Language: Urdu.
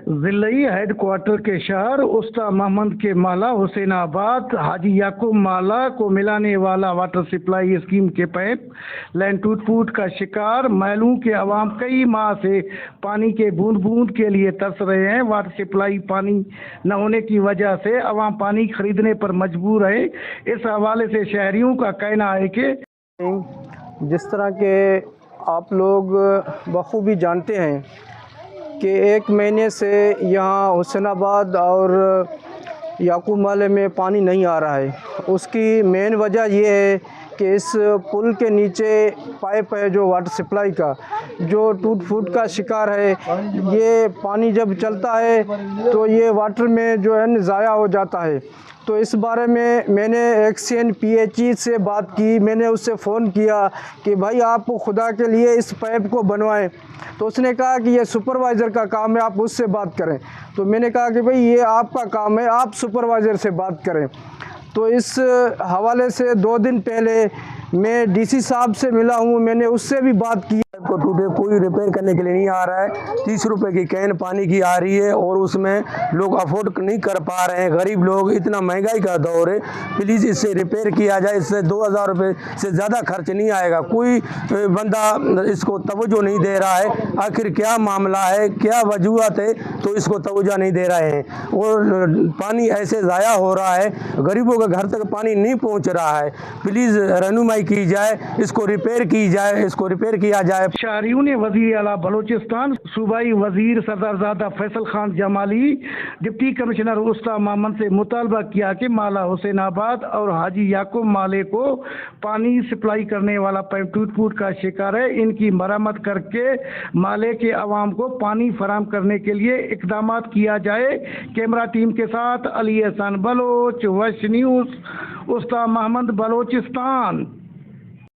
ضلعی ہیڈ کوارٹر کے شہر استا محمد کے مالا حسین آباد حاجی یعقوب مالا کو ملانے والا واٹر سپلائی اسکیم کے پائپ لائن ٹوٹ پھوٹ کا شکار معلوم کہ عوام کئی ماہ سے پانی کے بوند بوند کے لیے ترس رہے ہیں۔ واٹر سپلائی پانی نہ ہونے کی وجہ سے عوام پانی خریدنے پر مجبور ہے۔ اس حوالے سے شہریوں کا کہنا ہے کہ جس طرح کہ آپ لوگ بخوبی جانتے ہیں کہ ایک مہینے سے یہاں حسین آباد اور یعقوب مالے میں پانی نہیں آ رہا ہے۔ اس کی مین وجہ یہ ہے کہ اس پل کے نیچے پائپ ہے جو واٹر سپلائی کا جو ٹوٹ پھوٹ کا شکار ہے۔ یہ پانی جب چلتا ہے تو یہ واٹر میں جو ہے ضائع ہو جاتا ہے۔ تو اس بارے میں نے ایکسین پی ایچ ای سے بات کی، میں نے اس سے فون کیا کہ بھائی آپ خدا کے لیے اس پائپ کو بنوائیں۔ تو اس نے کہا کہ یہ سپروائزر کا کام ہے، آپ اس سے بات کریں۔ تو میں نے کہا کہ بھائی یہ آپ کا کام ہے، آپ سپروائزر سے بات کریں۔ تو اس حوالے سے 2 دن پہلے میں ڈی سی صاحب سے ملا ہوں، میں نے اس سے بھی بات کی۔ کو ٹوٹے کوئی ریپیئر کرنے کے لیے نہیں آ رہا ہے۔ 30 روپے کی کین پانی کی آ رہی ہے اور اس میں لوگ افورڈ نہیں کر پا رہے ہیں۔ غریب لوگ، اتنا مہنگائی کا دور ہے، پلیز اس سے ریپیئر کیا جائے۔ اس سے 2000 روپے سے زیادہ خرچ نہیں آئے گا۔ کوئی بندہ اس کو توجہ نہیں دے رہا ہے۔ آخر کیا معاملہ ہے، کیا وجوہات ہے، تو اس کو توجہ نہیں دے رہے ہیں اور پانی ایسے ضائع ہو رہا ہے، غریبوں کے گھر تک پانی نہیں پہنچ رہا ہے۔ پلیز رہنمائی کی جائے، اس کو ریپیئر کی جائے، اس کو ریپیئر کیا جائے۔ شہریوں نے وزیر اعلیٰ بلوچستان صوبائی وزیر سردارزادہ فیصل خان جمالی، ڈپٹی کمشنر استا محمد سے مطالبہ کیا کہ مالا حسین آباد اور حاجی یعقوب مالے کو پانی سپلائی کرنے والا پائپ ٹوٹ پھوٹ کا شکار ہے، ان کی مرمت کر کے مالے کے عوام کو پانی فراہم کرنے کے لیے اقدامات کیا جائے۔ کیمرہ ٹیم کے ساتھ علی احسان بلوچ، ویسٹ نیوز، استا محمد، بلوچستان۔